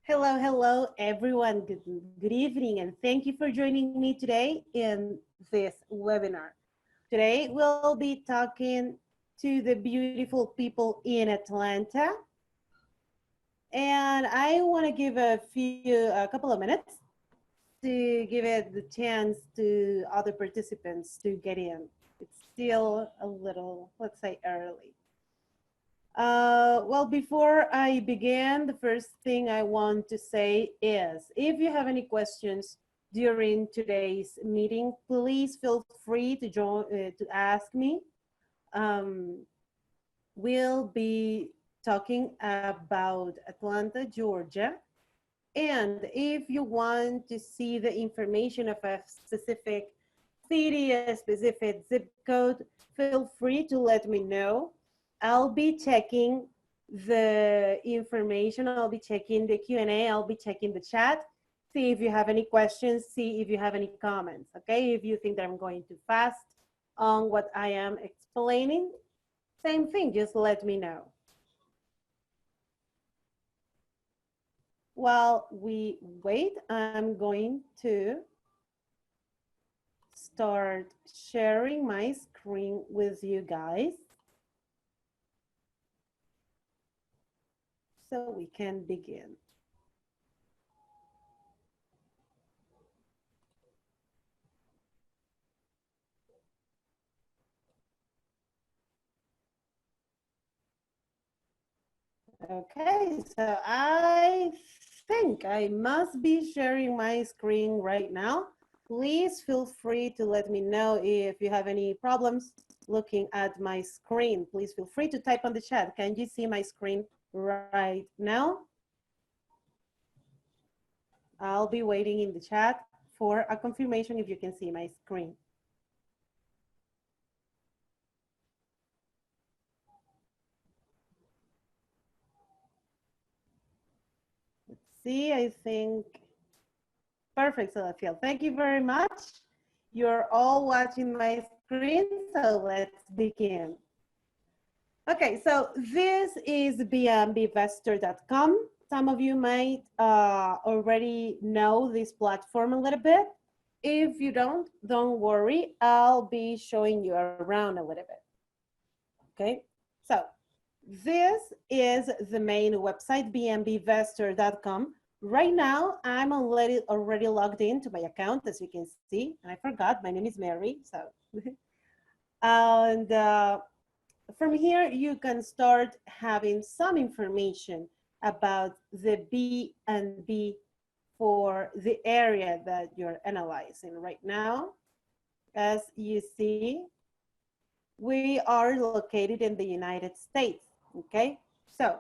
Hello, hello, everyone. Good evening, and thank you for joining me today in this webinar. Today, we'll be talking to the beautiful people in Atlanta, and I want to give a couple of minutes to give it the chance to other participants to get in. It's still a little, let's say, early. Well, before I begin, the first thing I want to say is, if you have any questions during today's meeting, please feel free to to ask me. Um, we'll be talking about Atlanta, Georgia. And if you want to see the information of a specific city, a specific zip code, feel free to let me know. I'll be checking the information. I'll be checking the Q&A. I'll be checking the chat. See if you have any questions. See if you have any comments. Okay, if you think that I'm going too fast on what I am explaining, same thing, just let me know. While we wait, I'm going to start sharing my screen with you guys so we can begin. Okay, so I think I must be sharing my screen right now. Please feel free to let me know if you have any problems looking at my screen. Please feel free to type on the chat. Can you see my screen right now? I'll be waiting in the chat for a confirmation if you can see my screen. Let's see, I think, perfect, Celestial. Thank you very much. You're all watching my screen, so let's begin. Okay, so this is bnbvestor.com. Some of you might already know this platform a little bit. If you don't worry, I'll be showing you around a little bit. Okay, so this is the main website, bnbvestor.com. Right now, I'm already logged into my account, as you can see. And I forgot, my name is Mary, so. And from here, you can start having some information about the B&B for the area that you're analyzing right now. As you see, we are located in the United States, okay? So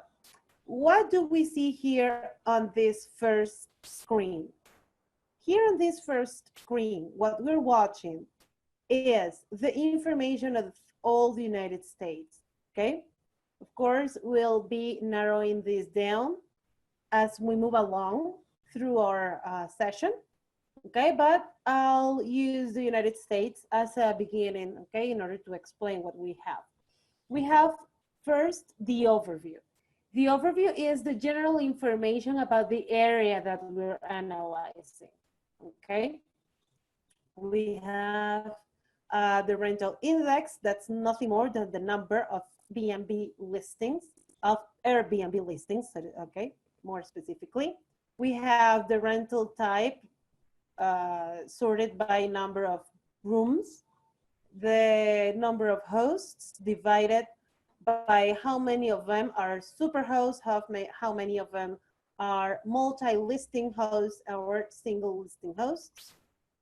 what do we see here on this first screen? Here on this first screen, what we're watching is the information of all the United States, okay? Of course, we'll be narrowing this down as we move along through our session, okay? But I'll use the United States as a beginning, okay, in order to explain what we have. We have first the overview. The overview is the general information about the area that we're analyzing, okay? We have the rental index, that's nothing more than the number of B&B listings, of Airbnb listings, okay, more specifically. We have the rental type sorted by number of rooms, the number of hosts divided by how many of them are super hosts, how many of them are multi-listing hosts or single listing hosts,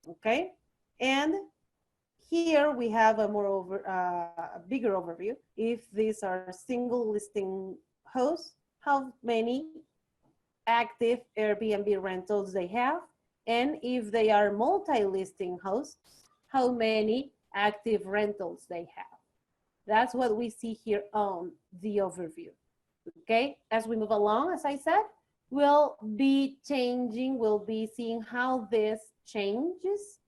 okay? And here we have a bigger overview. If these are single listing hosts, how many active Airbnb rentals they have, and if they are multi-listing hosts, how many active rentals they have. That's what we see here on the overview, okay? As we move along, as I said, we'll be changing, we'll be seeing how this changes,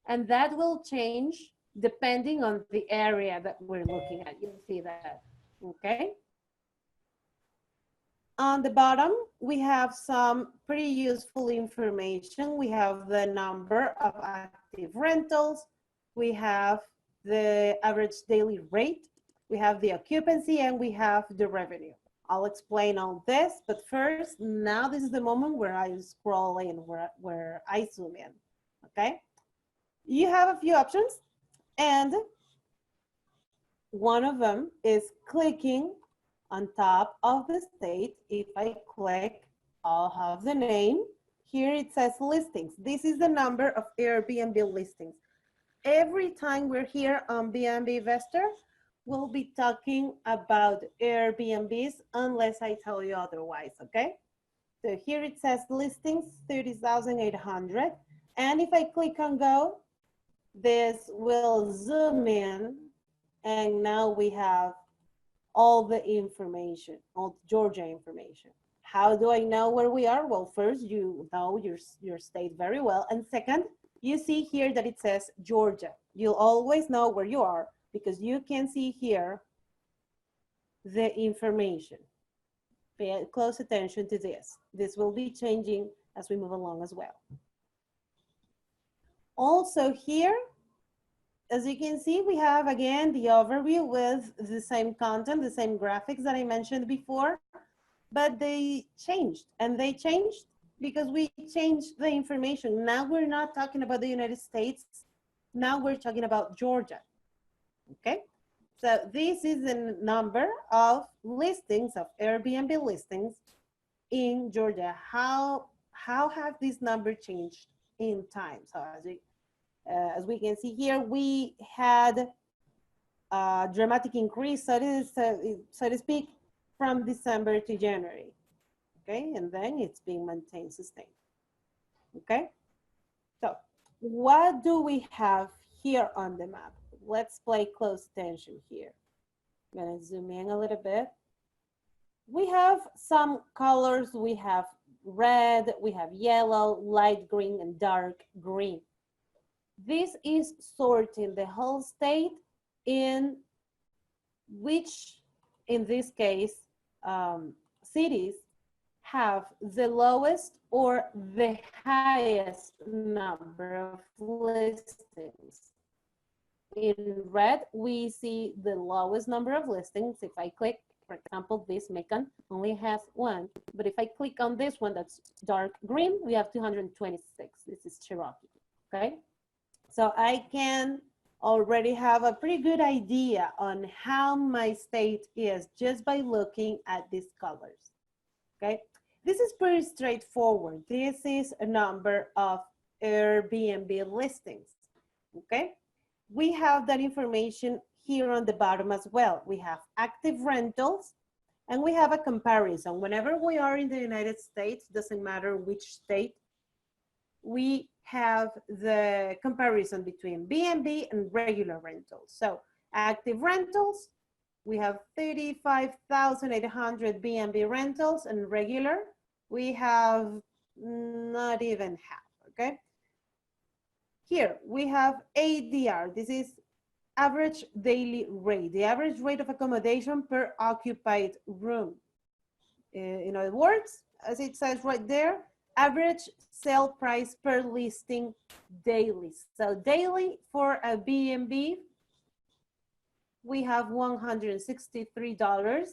and that will change depending on the area that we're looking at. You'll see that, okay? On the bottom, we have some pretty useful information. We have the number of active rentals. We have the average daily rate. We have the occupancy and we have the revenue. I'll explain all this, but first, now this is the moment where I scroll in, where I zoom in, okay? You have a few options, and one of them is clicking on top of the state. If I click, I'll have the name. Here it says listings. This is the number of Airbnb listings. Every time we're here on Bnbvestor, we'll be talking about Airbnbs unless I tell you otherwise, okay? So here it says listings 30,800. And if I click on go, this will zoom in and now we have all the information, all Georgia information. How do I know where we are? Well, first, you know your state very well. And second, you see here that it says Georgia. You'll always know where you are because you can see here the information. Pay close attention to this. This will be changing as we move along as well. Also here, as you can see, we have again the overview with the same content, the same graphics that I mentioned before, but they changed, and they changed because we changed the information. Now we're not talking about the United States. Now we're talking about Georgia, okay? So this is the number of listings, of Airbnb listings in Georgia. How have this number changed in time? So as we can see here, we had a dramatic increase, so to speak, from December to January, okay? And then it's being maintained, sustained, okay? So what do we have here on the map? Let's pay close attention here. I'm gonna zoom in a little bit. We have some colors. We have red, we have yellow, light green, and dark green. This is sorting the whole state in which, in this case, cities have the lowest or the highest number of listings. In red, we see the lowest number of listings. If I click, for example, this Macon only has one, but if I click on this one that's dark green, we have 226. This is Cherokee, okay? So I can already have a pretty good idea on how my state is just by looking at these colors, okay? This is pretty straightforward. This is a number of Airbnb listings, okay? We have that information here on the bottom as well. We have active rentals and we have a comparison. Whenever we are in the United States, doesn't matter which state, we have the comparison between B&B and regular rentals. So active rentals, we have 35,800 B&B rentals, and regular, we have not even half, okay? Here we have ADR. This is average daily rate, the average rate of accommodation per occupied room. In other words, as it says right there, average sale price per listing daily. So daily for a B&B, we have $163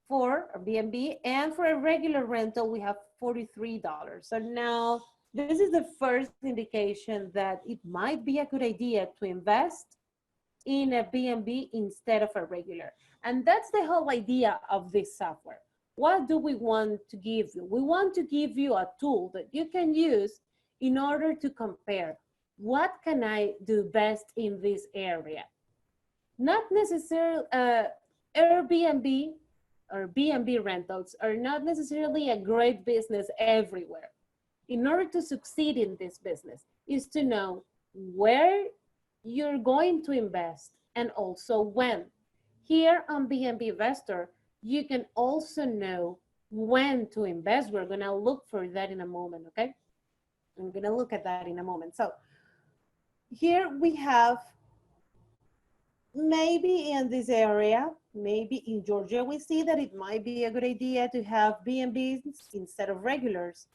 for a B&B, and for a regular rental, we have $43. So now this is the first indication that it might be a good idea to invest in a B&B instead of a regular. And that's the whole idea of this software. What do we want to give you? We want to give you a tool that you can use in order to compare what can I do best in this area. Not necessarily, Airbnb or B&B rentals are not necessarily a great business everywhere. In order to succeed in this business is to know where you're going to invest and also when. Here on Bnbvestor, you can also know when to invest. We're gonna look for that in a moment, okay? I'm gonna look at that in a moment. So here we have, maybe in this area, maybe in Georgia, we see that it might be a good idea to have B&Bs instead of regulars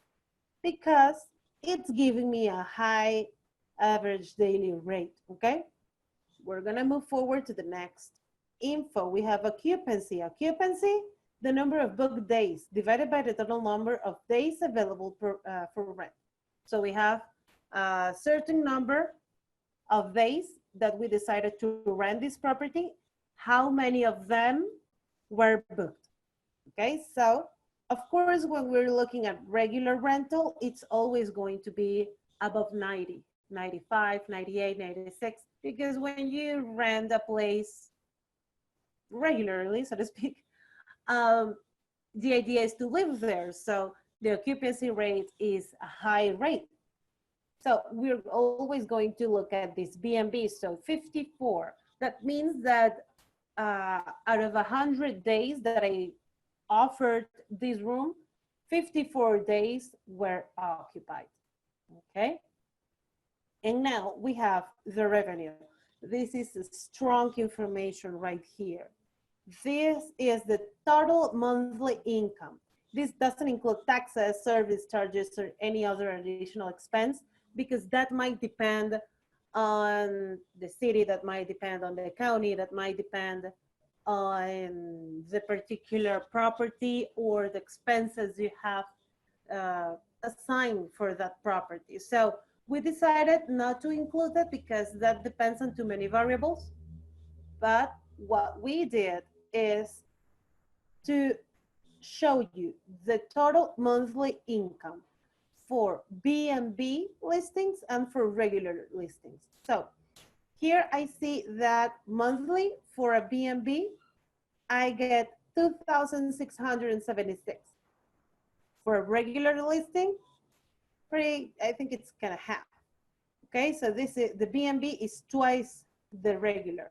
because it's giving me a high average daily rate, okay? We're gonna move forward to the next info. We have occupancy. Occupancy, the number of booked days divided by the total number of days available for rent. So we have a certain number of days that we decided to rent this property. How many of them were booked? Okay, so of course, when we're looking at regular rental, it's always going to be above 90, 95, 98, 96, because when you rent a place regularly, so to speak, the idea is to live there. So the occupancy rate is a high rate. So we're always going to look at this BNB. So 54, that means that out of 100 days that I offered this room, 54 days were occupied, okay? And now we have the revenue. This is strong information right here. This is the total monthly income. This doesn't include taxes, service charges, or any other additional expense, because that might depend on the city, that might depend on the county, that might depend on the particular property or the expenses you have assigned for that property. So we decided not to include that because that depends on too many variables. But what we did is to show you the total monthly income for B&B listings and for regular listings. So here I see that monthly for a B&B, I get 2,676. For a regular listing, I think it's kind of half. Okay, so this is the B&B is twice the regular.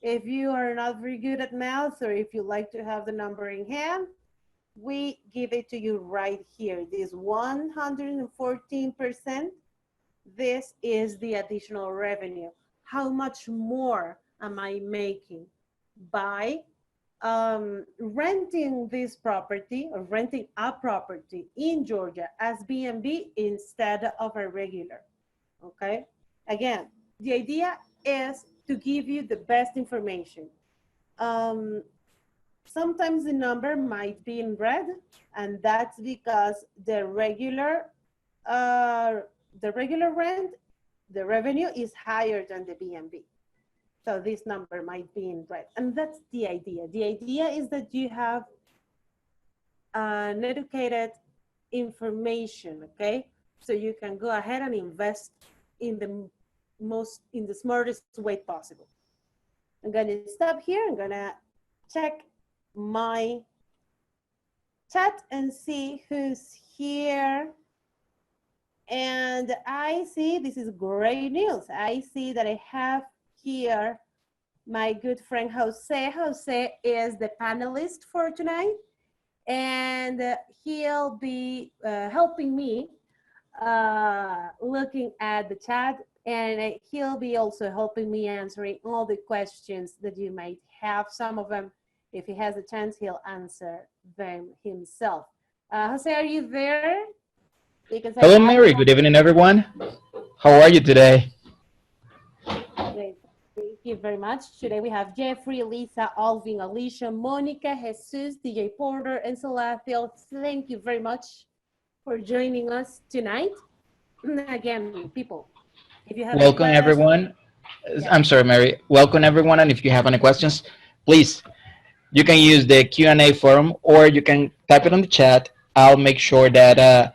If you are not very good at math, or if you like to have the number in hand, we give it to you right here. This 114%, this is the additional revenue. How much more am I making by renting this property or renting a property in Georgia as B&B instead of a regular, okay? Again, the idea is to give you the best information. Sometimes the number might be in red, and that's because the regular rent, the revenue is higher than the B&B. So this number might be in red, and that's the idea. The idea is that you have an educated information, okay? So you can go ahead and invest in the smartest way possible. I'm gonna stop here. I'm gonna check my chat and see who's here. And I see, this is great news. I see that I have here my good friend Jose. Jose is the panelist for tonight, and he'll be helping me looking at the chat, and he'll be also helping me answering all the questions that you might have. Some of them, if he has a chance, he'll answer them himself. Jose, are you there? Because Hello, Mary. Good evening, everyone. How are you today? Great. Thank you very much. Today we have Jeffrey, Lisa, Alvin, Alicia, Monica, Jesus, DJ Porter, and Salathiel. Thank you very much for joining us tonight. Again, people, if you have any Welcome, questions, everyone. yeah. I'm sorry, Mary. Welcome, everyone. And if you have any questions, please, you can use the Q&A forum or you can type it on the chat. I'll make sure that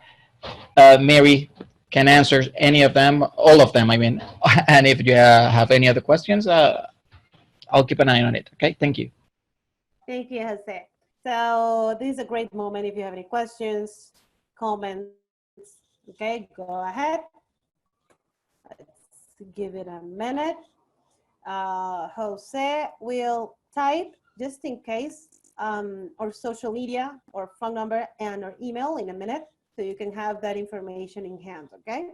Mary can answer any of them, all of them, I mean. And if you have any other questions, I'll keep an eye on it. Okay, thank you. Thank you, Jose. So this is a great moment. If you have any questions, comments, okay, go ahead. Let's give it a minute. Jose will type, just in case, our social media, or phone number, and our email in a minute, so you can have that information in hand, okay?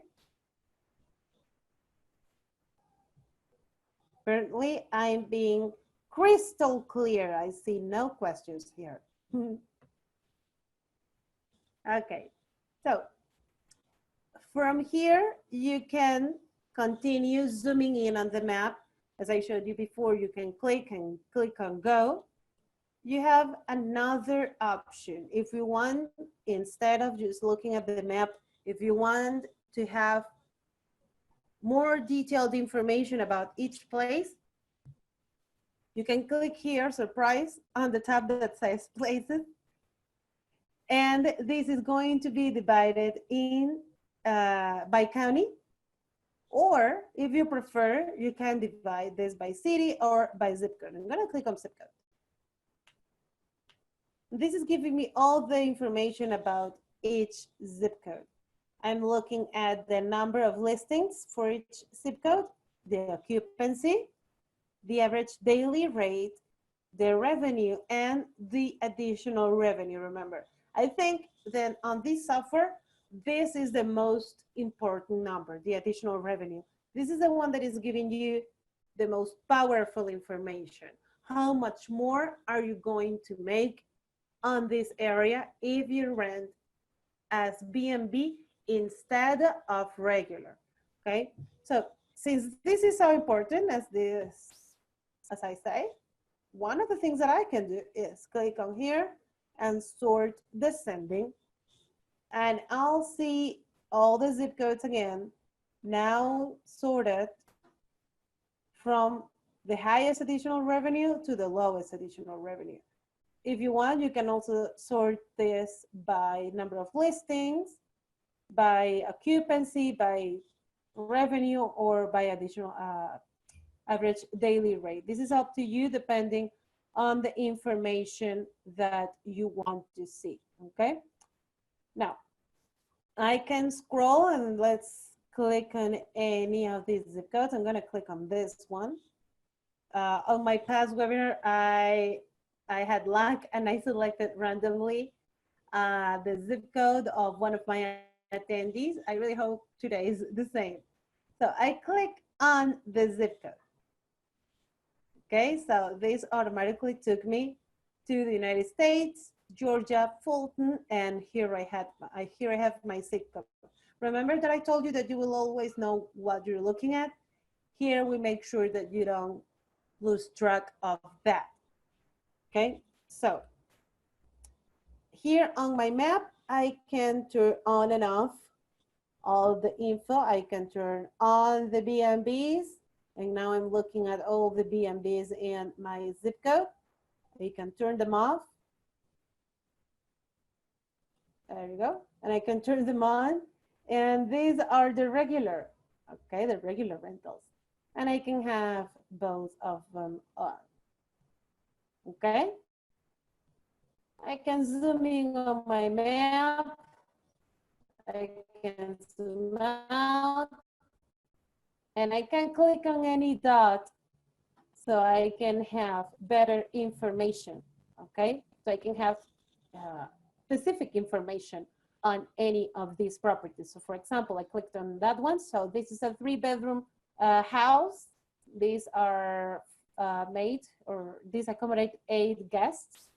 Currently, I'm being crystal clear. I see no questions here. Okay, so from here, you can continue zooming in on the map. As I showed you before, you can click on go. You have another option. If you want, instead of just looking at the map, if you want to have more detailed information about each place, you can click here, surprise, on the tab that says places. And this is going to be divided in by county. Or if you prefer, you can divide this by city or by zip code. I'm gonna click on zip code. This is giving me all the information about each zip code. I'm looking at the number of listings for each zip code, the occupancy, the average daily rate, the revenue, and the additional revenue, remember. I think that on this software, this is the most important number, the additional revenue. This is the one that is giving you the most powerful information. How much more are you going to make on this area if you rent as B&B instead of regular, okay? So since this is so important as I say, one of the things that I can do is click on here and sort descending, and I'll see all the zip codes again, now sorted from the highest additional revenue to the lowest additional revenue. If you want, you can also sort this by number of listings, by occupancy, by revenue, or by additional average daily rate. This is up to you depending on the information that you want to see, okay? Now, I can scroll and let's click on any of these zip codes. I'm gonna click on this one. On my past webinar, I had luck and I selected randomly the zip code of one of my attendees. I really hope today is the same. So I click on the zip code. Okay, so this automatically took me to the United States, Georgia, Fulton, and here I have my zip code. Remember that I told you that you will always know what you're looking at? Here we make sure that you don't lose track of that. Okay, so here on my map, I can turn on and off all the info. I can turn on the B&Bs, and now I'm looking at all the B&Bs in my zip code. I can turn them off. There you go. And I can turn them on. And these are the regular, okay, the regular rentals. And I can have both of them on. Okay. I can zoom in on my map. I can zoom out. And I can click on any dot so I can have better information, okay? So I can have specific information on any of these properties. So for example, I clicked on that one. So this is a 3-bedroom house. These are these accommodate 8 guests.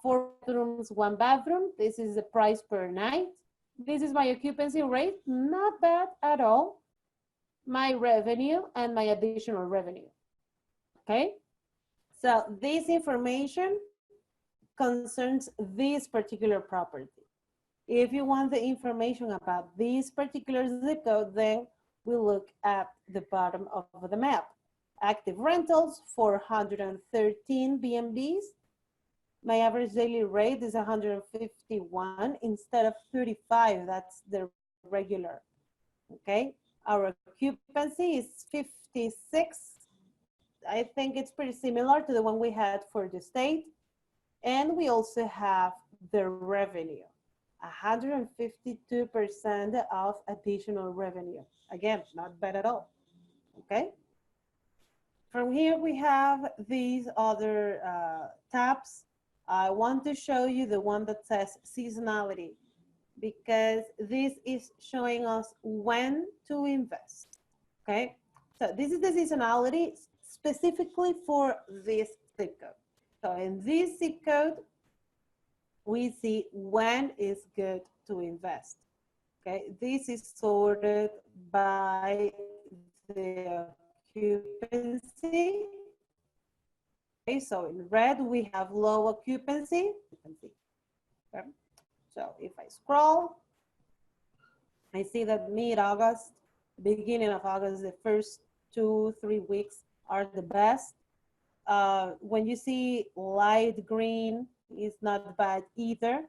4 bedrooms, 1 bathroom. This is the price per night. This is my occupancy rate, not bad at all. My revenue and my additional revenue, okay? So this information concerns this particular property. If you want the information about this particular zip code, then we look at the bottom of the map. Active rentals, 413 B&Bs. My average daily rate is 151 instead of 35. That's the regular, okay? Our occupancy is 56. I think it's pretty similar to the one we had for the state. And we also have the revenue, 152% of additional revenue. Again, not bad at all, okay? From here, we have these other tabs. I want to show you the one that says seasonality, because this is showing us when to invest, okay? So this is the seasonality. specifically for this zip code. So in this zip code, we see when is good to invest. Okay, this is sorted by the occupancy. Okay, so in red we have low occupancy. Okay. So if I scroll, I see that mid-August, beginning of August, the first 2-3 weeks are the best. When you see light green, it's not bad either.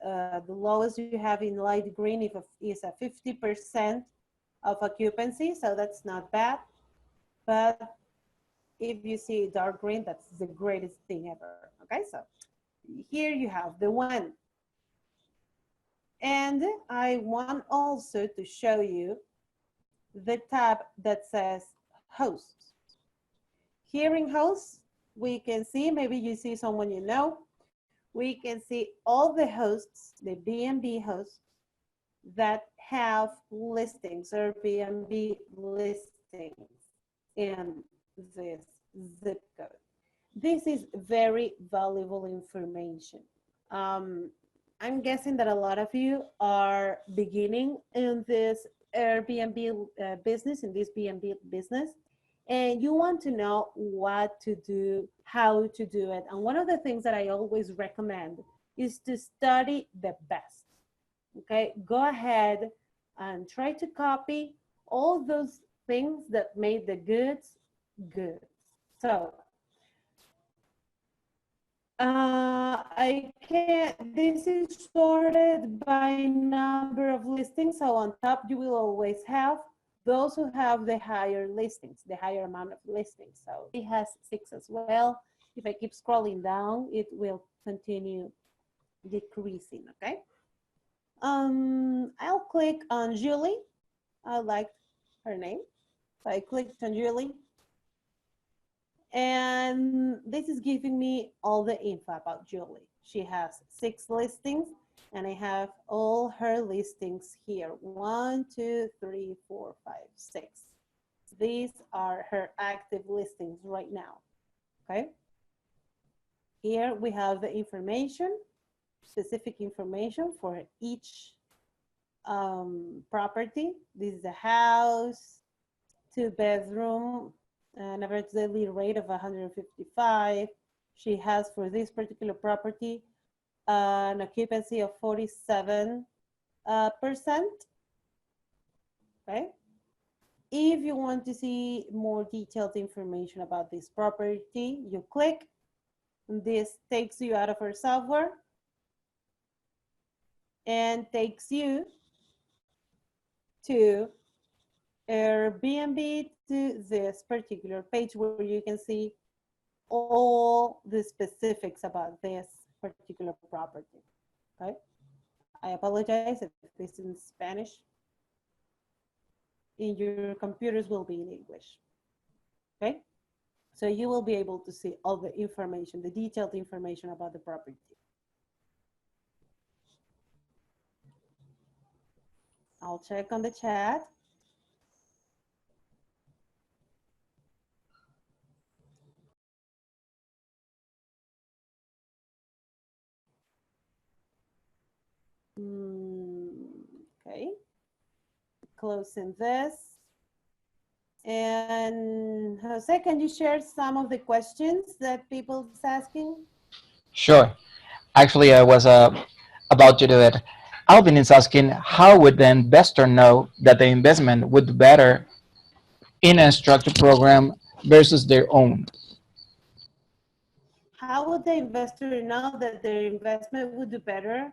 The lowest you have in light green is a 50% of occupancy, so that's not bad. But if you see dark green, that's the greatest thing ever. Okay, so here you have the one. And I want also to show you the tab that says hosts. Here in hosts, we can see, maybe you see someone you know, we can see all the hosts, the Bnb hosts that have listings, Airbnb listings in this zip code. This is very valuable information. I'm guessing that a lot of you are beginning in this Airbnb business, in this Bnb business, and you want to know what to do, how to do it. And one of the things that I always recommend is to study the best. Okay, go ahead and try to copy all those things that made the goods good. So I can't, this is sorted by number of listings. So on top, you will always have those who have the higher listings, the higher amount of listings. So it has 6 as well. If I keep scrolling down, it will continue decreasing, okay? I'll click on Julie. I liked her name. So I clicked on Julie. And this is giving me all the info about Julie. She has 6 listings, and I have all her listings here. 1, 2, 3, 4, 5, 6. These are her active listings right now. Okay. Here we have the information, specific information for each property. This is a house, 2-bedroom, an average daily rate of 155. She has, for this particular property, an occupancy of 47%. Okay. If you want to see more detailed information about this property, you click. This takes you out of our software and takes you to Airbnb, to this particular page where you can see all the specifics about this particular property. Okay, I apologize if this is in Spanish. In your computers will be in English. Okay, so you will be able to see all the information, the detailed information about the property. I'll check on the chat. Okay, closing this. And Jose, can you share some of the questions that people is asking? Sure. Actually, I was about to do it. Alvin is asking, how would the investor know that the investment would be better in a structured program versus their own? How would the investor know that their investment would do better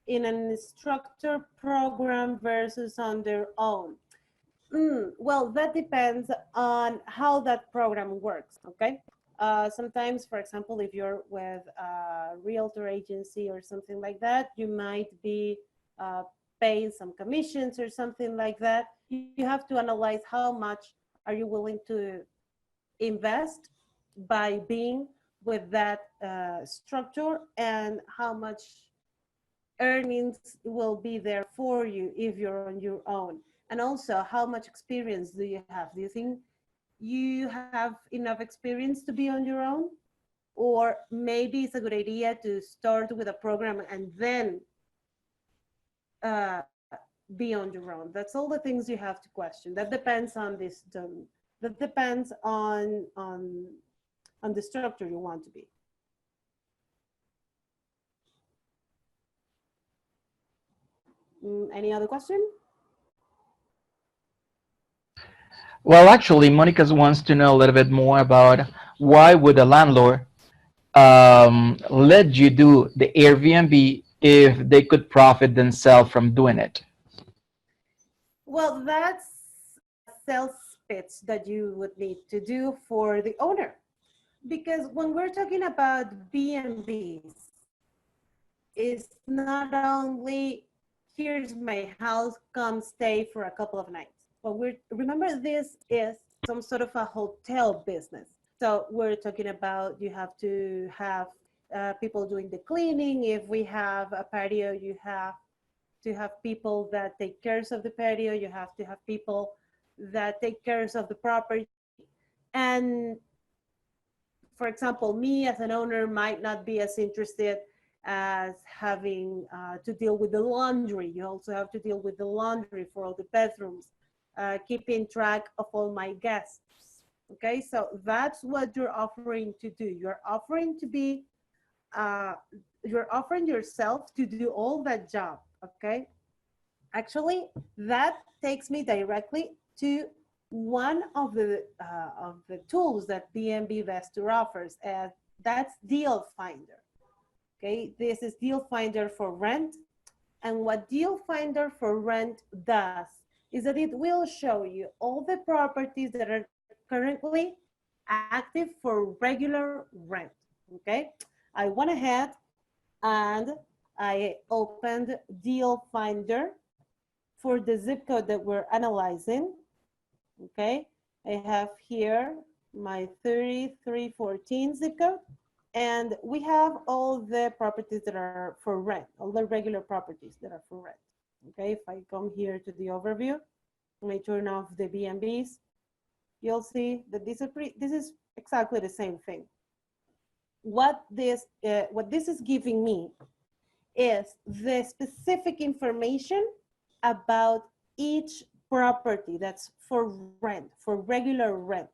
in an structured program versus on their own? Well, that depends on how that program works, okay? Sometimes, for example, if you're with a realtor agency or something like that, you might be paying some commissions or something like that. You have to analyze how much are you willing to invest by being with that structure, and how much earnings will be there for you if you're on your own. And also, how much experience do you have? Do you think you have enough experience to be on your own, or maybe it's a good idea to start with a program and then uh, be on your own. That's all the things you have to question. That depends on this. That depends on the structure you want to be. Any other question? Well, actually, Monica wants to know a little bit more about why would a landlord let you do the Airbnb if they could profit themselves from doing it? Well, that's a sales pitch that you would need to do for the owner. Because when we're talking about B&Bs, it's not only here's my house, come stay for a couple of nights. But remember, this is some sort of a hotel business. So we're talking about you have to have people doing the cleaning. If we have a patio, you have to have people that take care of the patio. You have to have people that take care of the property. And for example, me as an owner might not be as interested as having to deal with the laundry. You also have to deal with the laundry for all the bedrooms, keeping track of all my guests. Okay, so that's what you're offering to do. You're offering to be, you're offering yourself to do all that job. Okay, actually, that takes me directly to one of the tools that Bnbvestor offers, and that's Dealfinder. Okay, this is Dealfinder for Rent, and what Dealfinder for Rent does is that it will show you all the properties that are currently active for regular rent. Okay, I went ahead and I opened Dealfinder for the zip code that we're analyzing. Okay, I have here my 3314 zip code, and we have all the properties that are for rent, all the regular properties that are for rent. Okay, if I come here to the overview, and I turn off the B&Bs, you'll see that this is exactly the same thing. What this is giving me is the specific information about each property that's for rent, for regular rent.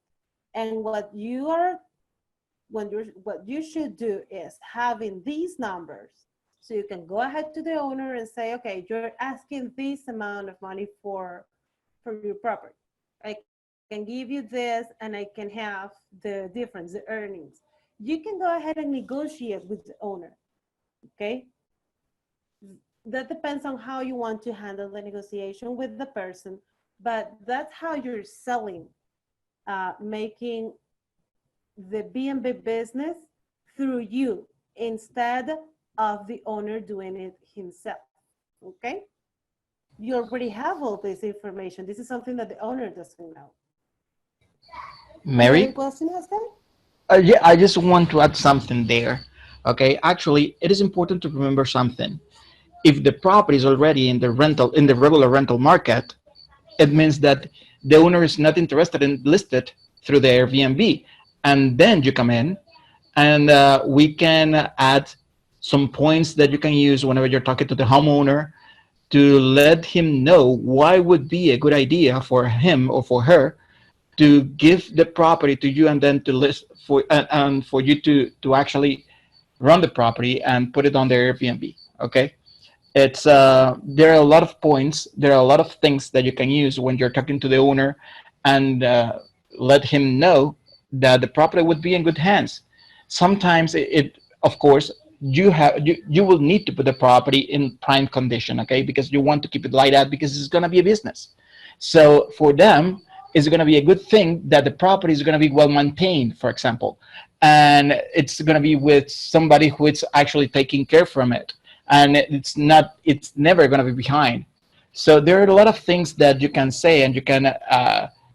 And what you should do is having these numbers, so you can go ahead to the owner and say, okay, you're asking this amount of money for your property. I can give you this, and I can have the difference, the earnings. You can go ahead and negotiate with the owner. Okay, that depends on how you want to handle the negotiation with the person, but that's how you're selling, making the B&B business through you instead of the owner doing it himself. Okay, you already have all this information. This is something that the owner doesn't know. Any other Mary? question, Oscar? Yeah, I just want to add something there. Okay, actually, it is important to remember something. If the property is already in the regular rental market, it means that the owner is not interested in listed through the Airbnb, and then you come in, and we can add some points that you can use whenever you're talking to the homeowner to let him know why would be a good idea for him or for her to give the property to you, and then to list for and for you to actually run the property and put it on the Airbnb. Okay, it's there are a lot of points, there are a lot of things that you can use when you're talking to the owner, and let him know that the property would be in good hands. Sometimes it of course you will need to put the property in prime condition, okay, because you want to keep it like that, because it's going to be a business. So for them, it's going to be a good thing that the property is going to be well maintained, for example, and it's going to be with somebody who is actually taking care from it, and it's never going to be behind. So there are a lot of things that you can say, and you can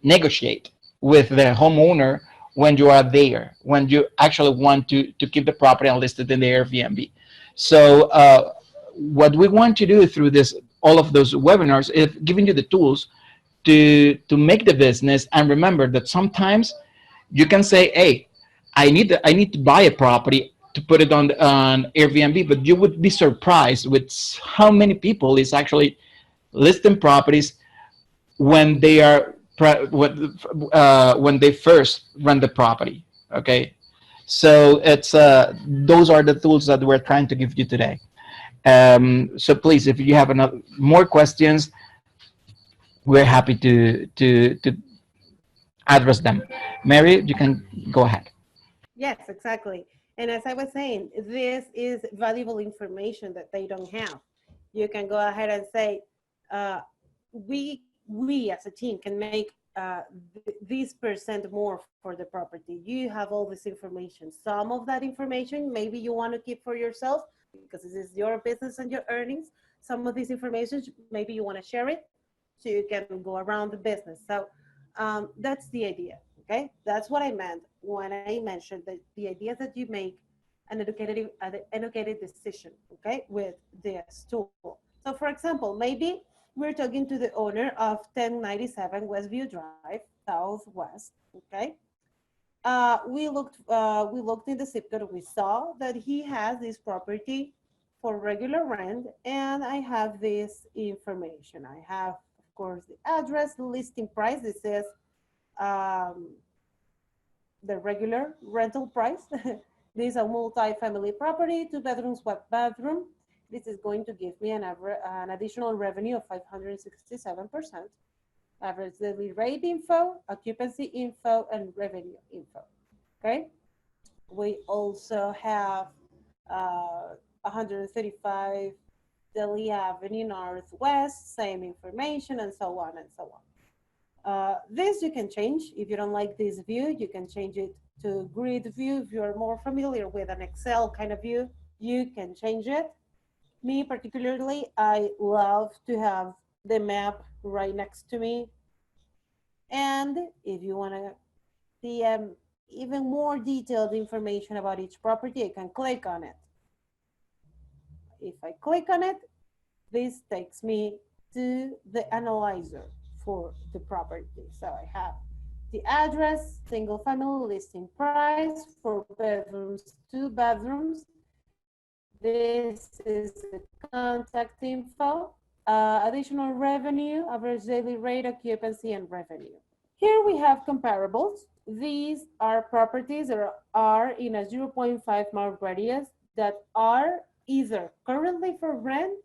negotiate with the homeowner when you are there, when you actually want to keep the property unlisted in the Airbnb. So what we want to do through this, all of those webinars, is giving you the tools to make the business. And remember that sometimes you can say, hey, I need to buy a property to put it on Airbnb, but you would be surprised with how many people is actually listing properties when they are when they first rent the property. Okay, so it's those are the tools that we're trying to give you today. So please, if you have another, more questions, we're happy to address them. Mary, you can go ahead. Yes, exactly. And as I was saying, this is valuable information that they don't have. You can go ahead and say, uh, we as a team can make this percent more for the property. You have all this information. Some of that information maybe you want to keep for yourself because this is your business and your earnings. Some of this information maybe you want to share it so you can go around the business. So that's the idea. Okay, that's what I meant when I mentioned that the idea is that you make an educated decision. Okay, with this tool. So, for example, maybe we're talking to the owner of 1097 Westview Drive, Southwest. Okay, we looked in the zip code. We saw that he has this property for regular rent, and I have this information. I have, of course, the address, the listing price. This is um, the regular rental price. This is a multi-family property, 2 bedrooms, 1 bathroom. This is going to give me an additional revenue of 567%. Average daily rate info, occupancy info, and revenue info. Okay. We also have 135 Delhi Avenue Northwest, same information, and so on and so on. This you can change. If you don't like this view, you can change it to grid view. If you're more familiar with an Excel kind of view, you can change it. Me particularly, I love to have the map right next to me. And if you want to see even more detailed information about each property, I can click on it. If I click on it, this takes me to the analyzer for the property. So I have the address, single family listing price, 4 bedrooms, 2 bathrooms. This is the contact info, additional revenue, average daily rate, occupancy, and revenue. Here we have comparables. These are properties that are in a 0.5-mile radius that are either currently for rent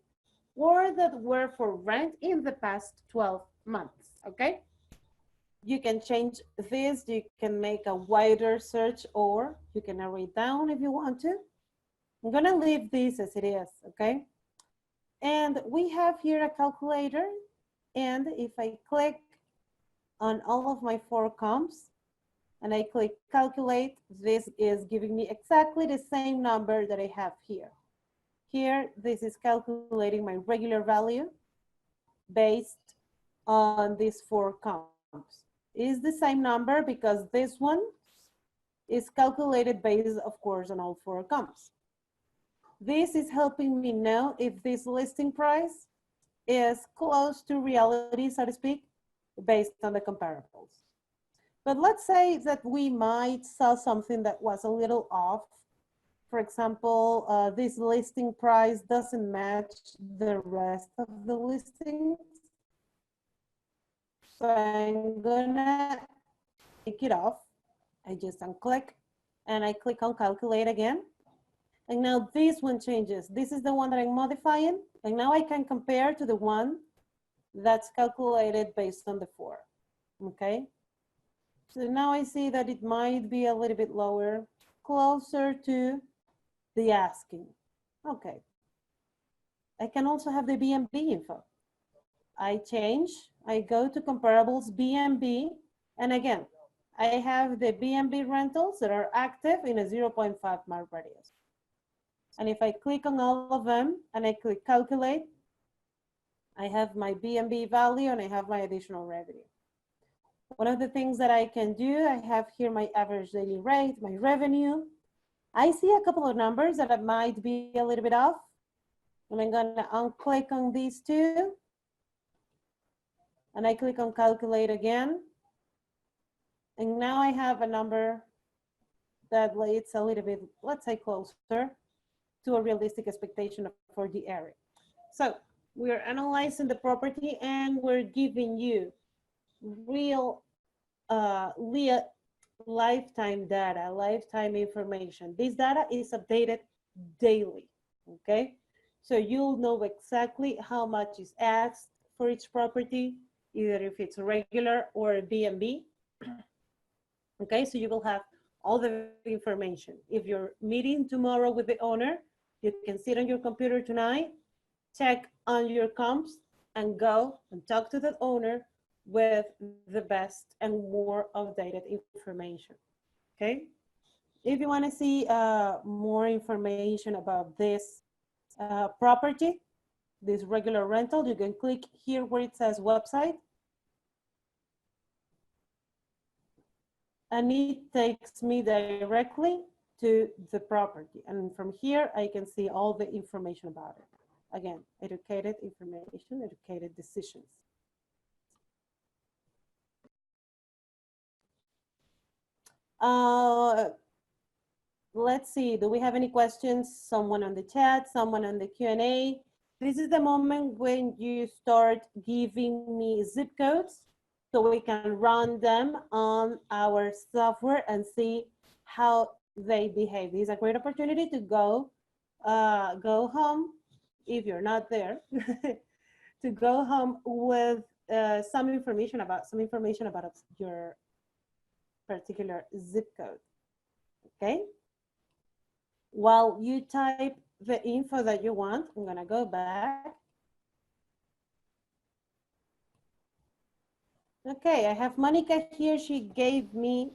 or that were for rent in the past 12 months, okay? You can change this, you can make a wider search, or you can narrow it down if you want to. I'm gonna leave this as it is, okay? And we have here a calculator, and if I click on all of my 4 comps, and I click calculate, this is giving me exactly the same number that I have here. Here, this is calculating my regular value based on these 4 comps. It is the same number because this one is calculated based, of course, on all 4 comps. This is helping me know if this listing price is close to reality, so to speak, based on the comparables. But let's say that we might sell something that was a little off. For example, this listing price doesn't match the rest of the listings. So I'm gonna take it off. I just unclick and I click on calculate again. And now this one changes. This is the one that I'm modifying. And now I can compare to the one that's calculated based on the 4, okay? So now I see that it might be a little bit lower, closer to the asking. Okay. I can also have the Bnb info. I change, I go to comparables Bnb, and again, I have the Bnb rentals that are active in a 0.5-mile radius. And if I click on all of them and I click calculate, I have my Bnb value and I have my additional revenue. One of the things that I can do, I have here my average daily rate, my revenue. I see a couple of numbers that might be a little bit off. And I'm gonna unclick on these 2. And I click on calculate again. And now I have a number that it's a little bit, let's say, closer to a realistic expectation for the area. So we're analyzing the property and we're giving you real lifetime data, lifetime information. This data is updated daily, okay? So you'll know exactly how much is asked for each property, either if it's regular or a B&B. Okay, so you will have all the information. If you're meeting tomorrow with the owner, you can sit on your computer tonight, check on your comps, and go and talk to the owner with the best and more updated information. Okay, if you want to see more information about this property, this regular rental, you can click here where it says website, and it takes me directly to the property. And from here, I can see all the information about it. Again, educated information, educated decisions. Let's see, do we have any questions? Someone on the chat, someone on the Q&A. This is the moment when you start giving me zip codes so we can run them on our software and see how they behave. This is a great opportunity to go home if you're not there, to go home with some information about your particular zip code. Okay. While you type the info that you want, I'm gonna go back. Okay, I have Monica here. She gave me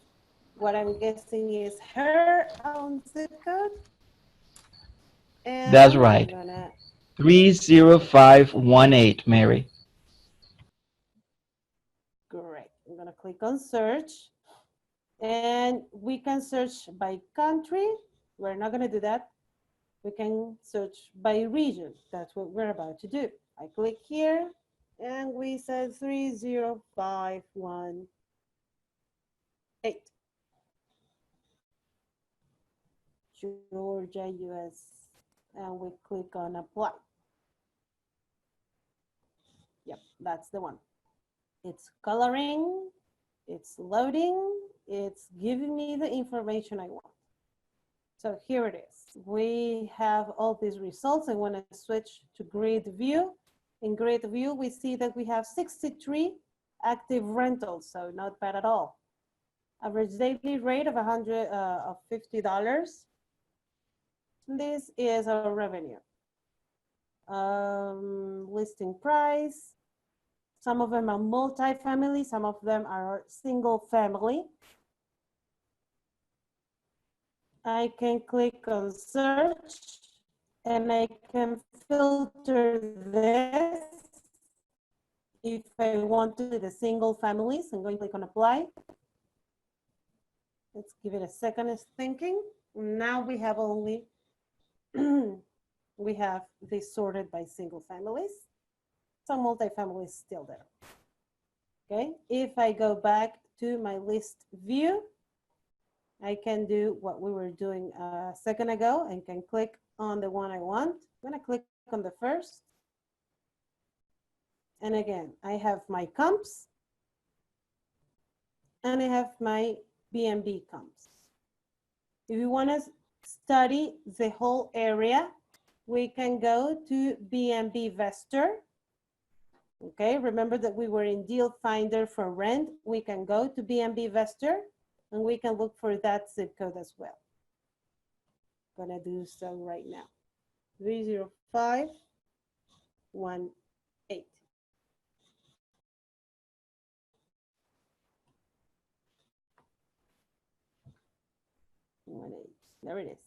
what I'm guessing is her own zip code. And That's right. 30518, Mary. Great. I'm gonna click on search. And we can search by country. We're not gonna do that. We can search by region. That's what we're about to do. I click here and we said 30518. Georgia, US, and we click on apply. Yep, that's the one. It's coloring, it's loading, it's giving me the information I want. So here it is. We have all these results. I want to switch to grid view. In grid view, we see that we have 63 active rentals, so not bad at all. Average daily rate of $50. This is our revenue. Listing price. Some of them are multi-family, some of them are single family. I can click on search and I can filter this. If I want to do the single families, I'm going to click on apply. Let's give it a second, it's thinking. Now we have only, we have this sorted by single families. Some multifamily is still there. Okay, if I go back to my list view, I can do what we were doing a second ago and can click on the one I want. I'm gonna click on the first. And again, I have my comps and I have my BNB comps. If you wanna study the whole area, we can go to Bnbvestor. Okay, remember that we were in Dealfinder For Rent. We can go to Bnbvestor and we can look for that zip code as well. I'm gonna do so right now. 30518. There it is.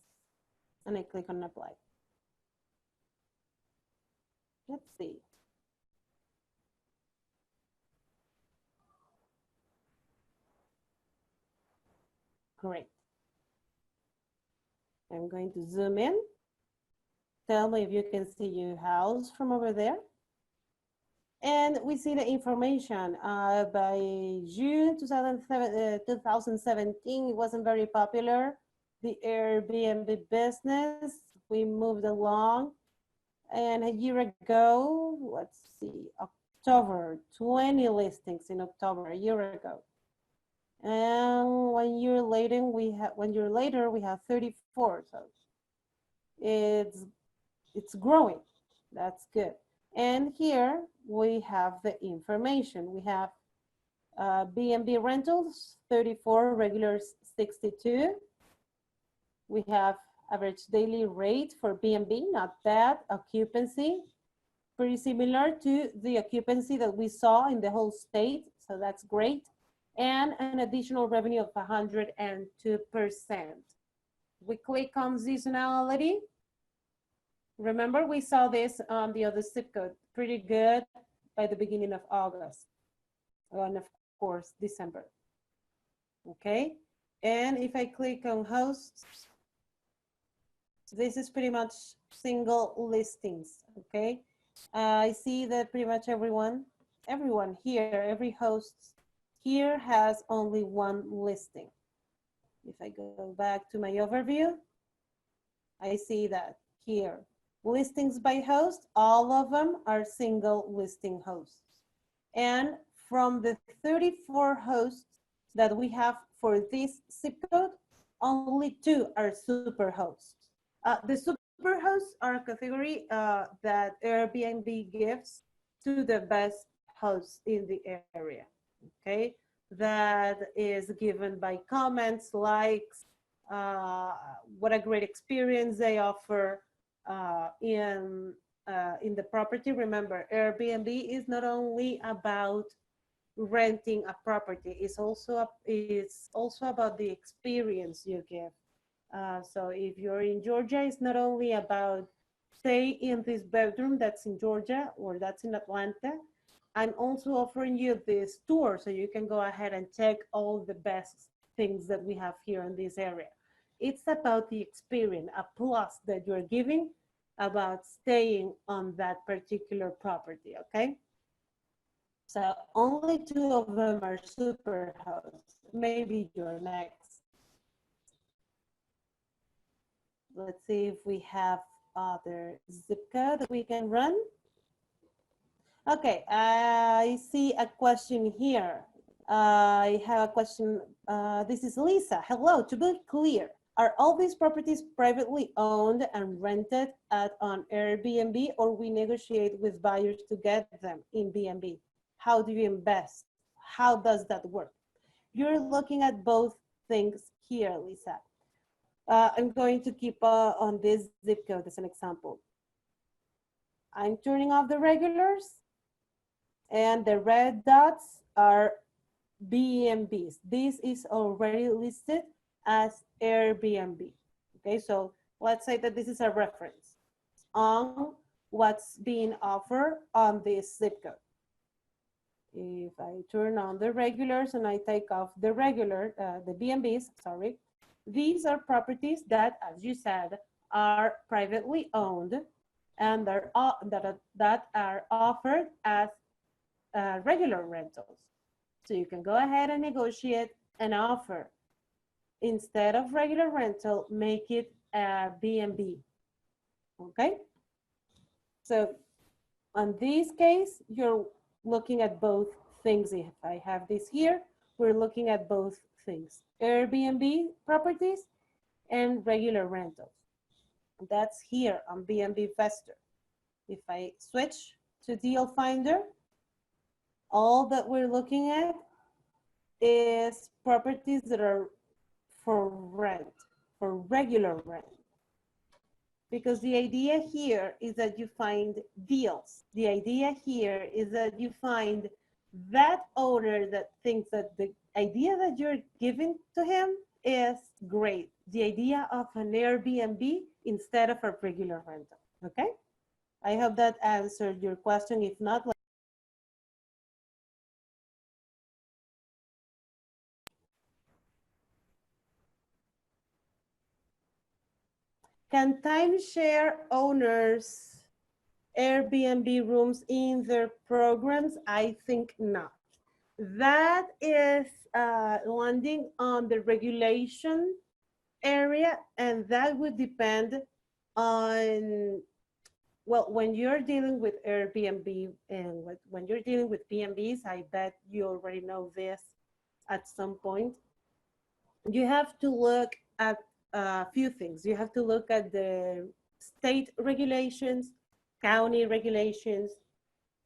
And I click on apply. Let's see. Great. I'm going to zoom in. Tell me if you can see your house from over there. And we see the information by June 2017, it wasn't very popular. The Airbnb business, we moved along. And a year ago, let's see, October, 20 listings in October, a year ago. And 1 year later, we have 34. So it's growing. That's good. And here we have the information. We have B&B rentals, 34, regulars 62. We have average daily rate for B&B, not bad. Occupancy, pretty similar to the occupancy that we saw in the whole state, so that's great. And an additional revenue of 102%. We click on seasonality. Remember, we saw this on the other zip code, pretty good by the beginning of August, and of course, December. Okay, and if I click on hosts, this is pretty much single listings, okay? I see that pretty much everyone here, every host here has only one listing. If I go back to my overview, I see that here, listings by host, all of them are single listing hosts. And from the 34 hosts that we have for this zip code, only 2 are super hosts. The super hosts are a category that Airbnb gives to the best hosts in the area, okay? That is given by comments, likes, what a great experience they offer in the property. Remember, Airbnb is not only about renting a property, it's also about the experience you give. So if you're in Georgia, it's not only about stay in this bedroom that's in Georgia or that's in Atlanta. I'm also offering you this tour so you can go ahead and check all the best things that we have here in this area. It's about the experience, a plus that you're giving about staying on that particular property, okay? So only 2 of them are super hosts. Maybe you're next. Let's see if we have other zip code that we can run. Okay, I see a question here. I have a question. This is Lisa. Hello, to be clear, are all these properties privately owned and rented on Airbnb, or we negotiate with buyers to get them in B&B? How do you invest? How does that work? You're looking at both things here, Lisa. I'm going to keep on this zip code as an example. I'm turning off the regulars, and the red dots are B&Bs. This is already listed as Airbnb. Okay, so let's say that this is a reference on what's being offered on this zip code. If I turn on the regulars and I take off the the B&Bs, sorry, these are properties that, as you said, are privately owned and that are offered as regular rentals. So you can go ahead and negotiate an offer. Instead of regular rental, make it a B&B, okay? So on this case, you're looking at both things. If I have this here, we're looking at both things, Airbnb properties and regular rentals. That's here on Bnbvestor. If I switch to Dealfinder, all that we're looking at is properties that are for rent, for regular rent. Because the idea here is that you find deals. The idea here is that you find that owner that thinks that the idea that you're giving to him is great. The idea of an Airbnb instead of a regular rental, okay? I hope that answered your question. If not, can timeshare owners Airbnb rooms in their programs? I think not. That is landing on the regulation area, and that would depend on, well, when you're dealing with Airbnb and when you're dealing with BnBs, I bet you already know this at some point. You have to look at a few things. You have to look at the state regulations, county regulations,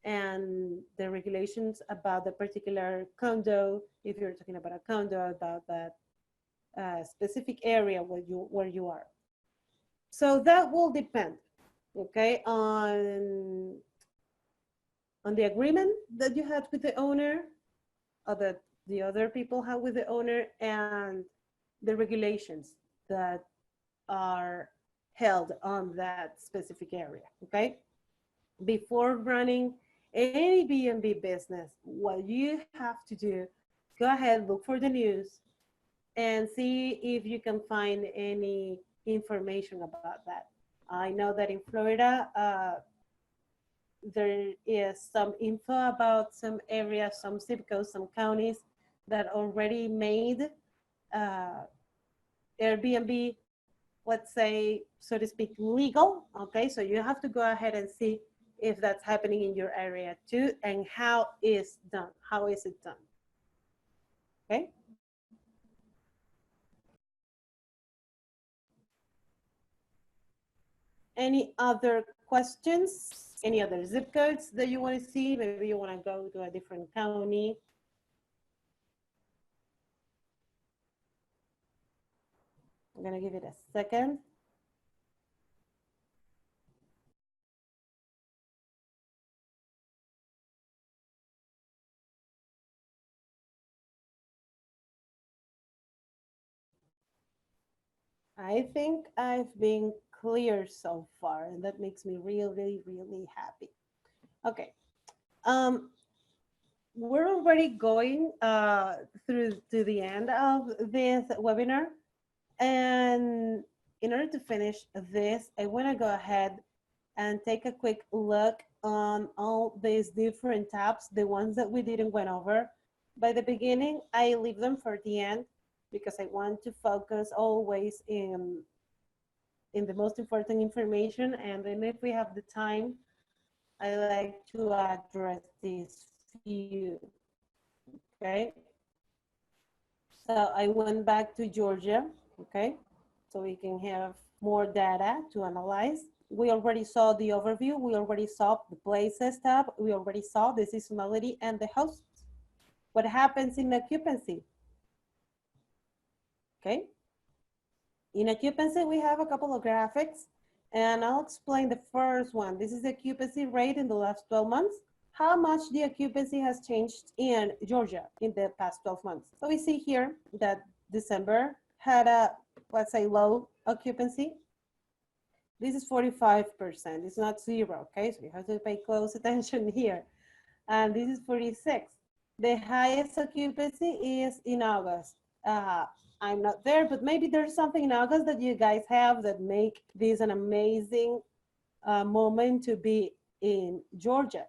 and the regulations about the particular condo. If you're talking about a condo, about that specific area where you are. So that will depend, okay, on the agreement that you had with the owner, or that the other people have with the owner, and the regulations that are held on that specific area, okay? Before running any B&B business, what you have to do, go ahead, look for the news, and see if you can find any information about that. I know that in Florida, there is some info about some areas, some zip codes, some counties that already made uh, Airbnb, let's say, so to speak, legal. Okay, so you have to go ahead and see if that's happening in your area too, and how is done. How is it done? Okay. Any other questions? Any other zip codes that you want to see? Maybe you want to go to a different county. I'm going to give it a second. I think I've been clear so far, and that makes me really, really happy. Okay. Um, we're already going through to the end of this webinar. And in order to finish this, I want to go ahead and take a quick look on all these different tabs, the ones that we didn't went over. By the beginning, I leave them for the end because I want to focus always in the most important information. And then if we have the time, I like to address these few, okay? So I went back to Georgia, okay? So we can have more data to analyze. We already saw the overview. We already saw the places tab. We already saw the seasonality and the hosts. What happens in occupancy? Okay. In occupancy, we have a couple of graphics, and I'll explain the first one. This is the occupancy rate in the last 12 months. How much the occupancy has changed in Georgia in the past 12 months. So we see here that December had a, let's say, low occupancy. This is 45%. It's not zero, okay? So you have to pay close attention here. And this is 46. The highest occupancy is in August. I'm not there, but maybe there's something in August that you guys have that make this an amazing moment to be in Georgia.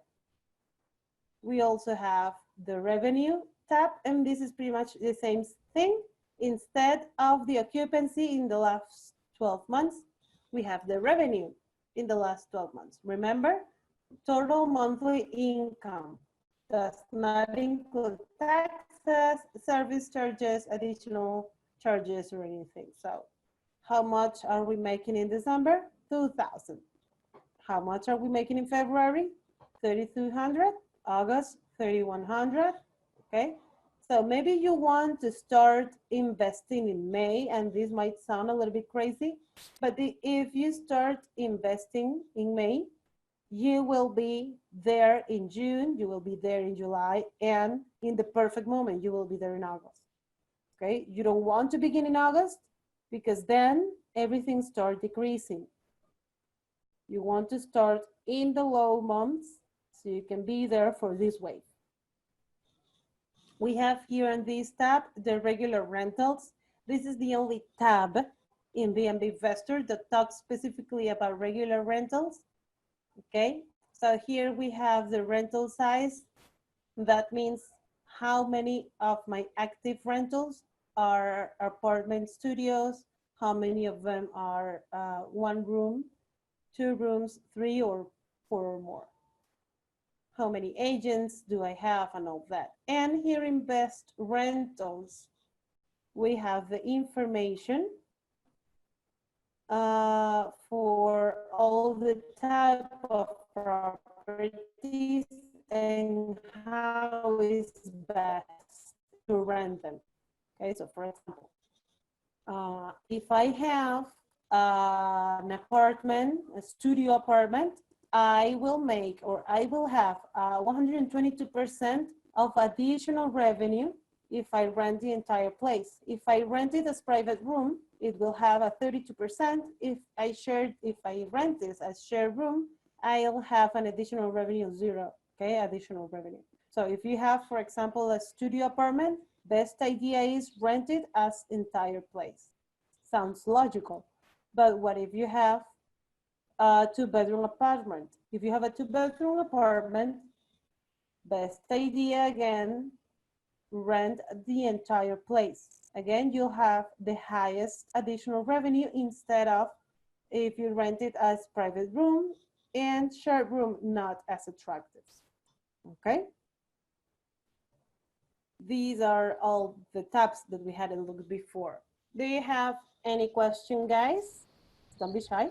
We also have the revenue tab, and this is pretty much the same thing. Instead of the occupancy in the last 12 months, we have the revenue in the last 12 months. Remember, total monthly income does not include taxes, service charges, additional charges, or anything. So how much are we making in December? 2,000. How much are we making in February? 3,200. August, 3,100. Okay. So maybe you want to start investing in May, and this might sound a little bit crazy, but if you start investing in May, you will be there in June, you will be there in July, and in the perfect moment, you will be there in August. Okay, you don't want to begin in August because then everything starts decreasing. You want to start in the low months so you can be there for this wave. We have here in this tab the regular rentals. This is the only tab in Bnbvestor that talks specifically about regular rentals. Okay, so here we have the rental size. That means how many of my active rentals are apartment studios, how many of them are one room, two rooms, three or four or more. How many agents do I have and all that. And here in Best Rentals, we have the information for all the type of properties and how is best to rent them. Okay, so for example, if I have an apartment, a studio apartment, I will make or I will have 122% of additional revenue if I rent the entire place. If I rent it as private room, it will have a 32%. If I rent this as shared room, I'll have an additional revenue of zero, okay, additional revenue. So if you have, for example, a studio apartment, best idea is rent it as entire place. Sounds logical. But what if you have a two-bedroom apartment? If you have a two-bedroom apartment, best idea again, rent the entire place. Again, you'll have the highest additional revenue instead of if you rent it as private room and shared room, not as attractive. Okay? These are all the tabs that we hadn't looked before. Do you have any question, guys? Don't be shy.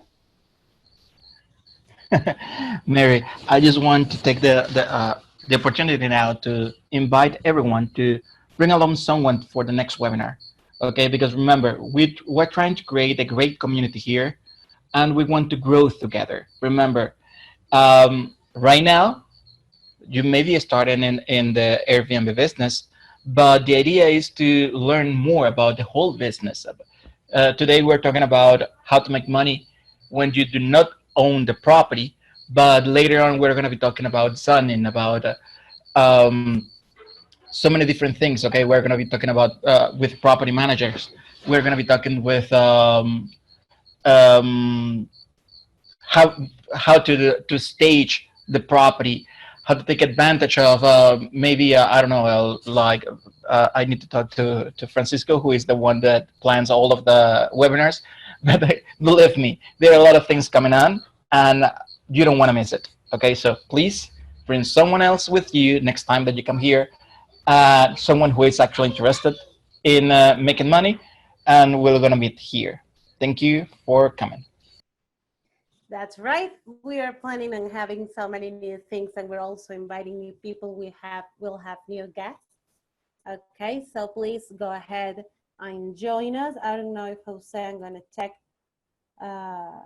Mary, I just want to take the opportunity now to invite everyone to bring along someone for the next webinar. Okay, because remember, we're trying to create a great community here, and we want to grow together. Remember, right now you may be starting in the Airbnb business, but the idea is to learn more about the whole business. Today we're talking about how to make money when you do not own the property, but later on we're going to be talking about zoning, about um, so many different things. Okay, we're going to be talking about with property managers. We're going to be talking with um, how to stage the property, how to take advantage of maybe I don't know, I need to talk to Francisco, who is the one that plans all of the webinars. But believe me, there are a lot of things coming on, and you don't want to miss it. Okay, so please bring someone else with you next time that you come here, someone who is actually interested in making money, and we're gonna meet here. Thank you for coming. That's right. We are planning on having so many new things, and we're also inviting new people. We'll have new guests. Okay, so please go ahead and join us. I don't know if Jose, I'm gonna check. Uh,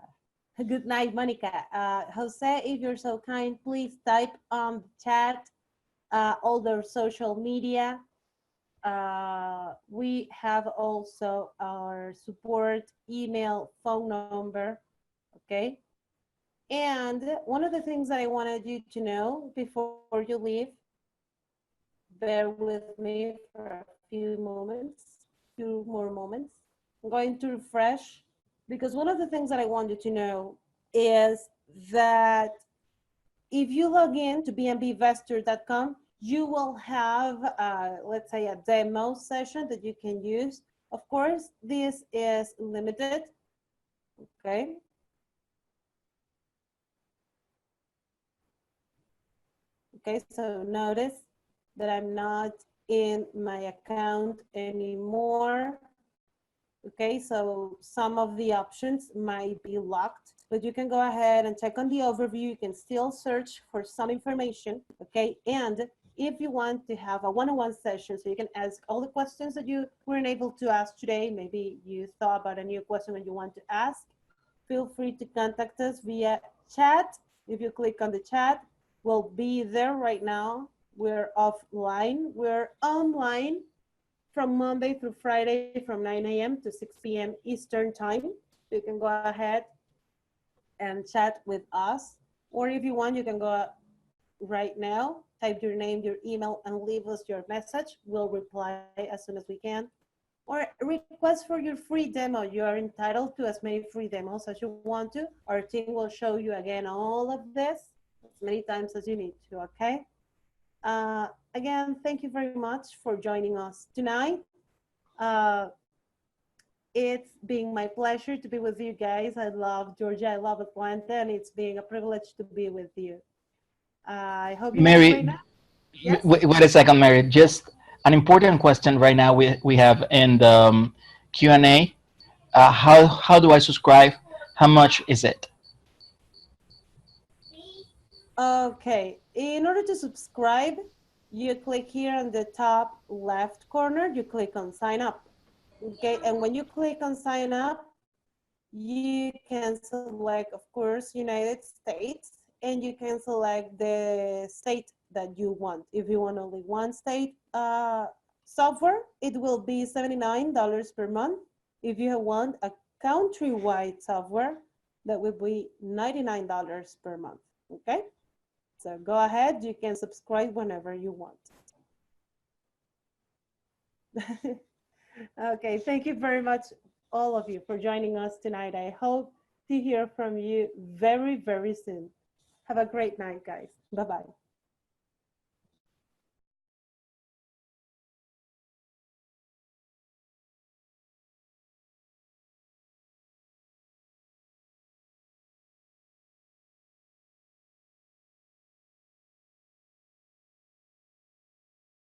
good night, Monica. Jose, if you're so kind, please type on the chat all their social media. We have also our support email, phone number. Okay. And one of the things that I wanted you to know before you leave, bear with me for a few more moments. I'm going to refresh because one of the things that I want you to know is that if you log in to bnbvestor.com, you will have, let's say, a demo session that you can use. Of course, this is limited, okay? Okay, so notice that I'm not in my account anymore. Okay, so some of the options might be locked, but you can go ahead and check on the overview. You can still search for some information, okay? And if you want to have a one-on-one session, so you can ask all the questions that you weren't able to ask today, maybe you thought about a new question that you want to ask, feel free to contact us via chat. If you click on the chat, we'll be there right now. We're offline. We're online from Monday through Friday from 9 a.m. to 6 p.m. Eastern time. You can go ahead and chat with us. Or if you want, you can go right now, type your name, your email, and leave us your message. We'll reply as soon as we can. or request for your free demo. You are entitled to as many free demos as you want to. Our team will show you again all of this as many times as you need to, okay? Again, thank you very much for joining us tonight. It's been my pleasure to be with you guys. I love Georgia, I love Atlanta, and it's been a privilege to be with you. I hope you have a great Mary, night. Yes? wait a second, Mary. Just an important question right now we have in the Q&A. How do I subscribe? How much is it? Okay, in order to subscribe, you click here on the top left corner, you click on sign up. Okay, and when you click on sign up, you can select, of course, United States, and you can select the state that you want. If you want only one state software, it will be $79 per month. If you want a countrywide software, that will be $99 per month, okay? So go ahead, you can subscribe whenever you want. Okay, thank you very much, all of you, for joining us tonight. I hope to hear from you very, very soon. Have a great night, guys. Bye-bye.